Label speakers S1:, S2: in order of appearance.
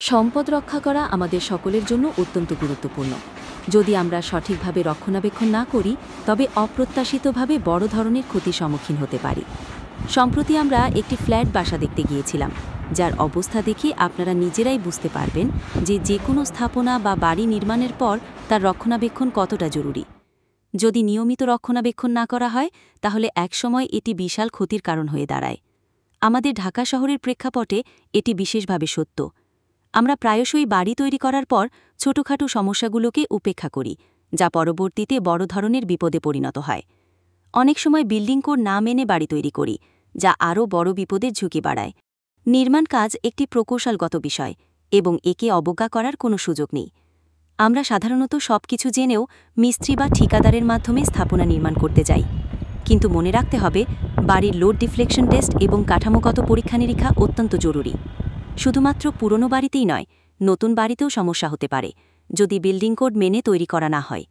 S1: সম্পদ রক্ষা করা আমাদের সকলের জন্য অত্যন্ত গুরুত্বপূর্ণ। যদি আমরা সঠিকভাবে রক্ষণাবেক্ষণ না করি, তবে অপ্রত্যাশিতভাবে বড় ধরনের ক্ষতির সম্মুখীন হতে পারি। সম্প্রতি আমরা একটি ফ্ল্যাট বাসা দেখতে গিয়েছিলাম, যার অবস্থা দেখে আপনারা নিজেরাই বুঝতে পারবেন যে কোনো স্থাপনা বা বাড়ি নির্মাণের পর তার রক্ষণাবেক্ষণ কতটা জরুরি। যদি নিয়মিত রক্ষণাবেক্ষণ না করা হয়, তাহলে একসময় এটি বিশাল ক্ষতির কারণ হয়ে দাঁড়ায়। আমাদের ঢাকা শহরের প্রেক্ষাপটে এটি বিশেষভাবে সত্য। আমরা প্রায়শই বাড়ি তৈরি করার পর ছোটখাটো সমস্যাগুলোকে উপেক্ষা করি, যা পরবর্তীতে বড় ধরনের বিপদে পরিণত হয়। অনেক সময় বিল্ডিং কোড না মেনে বাড়ি তৈরি করি, যা আরও বড় বিপদের ঝুঁকি বাড়ায়। নির্মাণ কাজ একটি প্রকৌশলগত বিষয়, এবং একে অবজ্ঞা করার কোনো সুযোগ নেই। আমরা সাধারণত সবকিছু জেনেও মিস্ত্রি বা ঠিকাদারের মাধ্যমে স্থাপনা নির্মাণ করতে যাই। কিন্তু মনে রাখতে হবে, বাড়ির লোড ডিফ্লেকশন টেস্ট এবং কাঠামোগত পরীক্ষা নিরীক্ষা অত্যন্ত জরুরি। শুধুমাত্র পুরনো বাড়িতেই নয়, নতুন বাড়িতেও সমস্যা হতে পারে, যদি বিল্ডিং কোড মেনে তৈরি করা না হয়।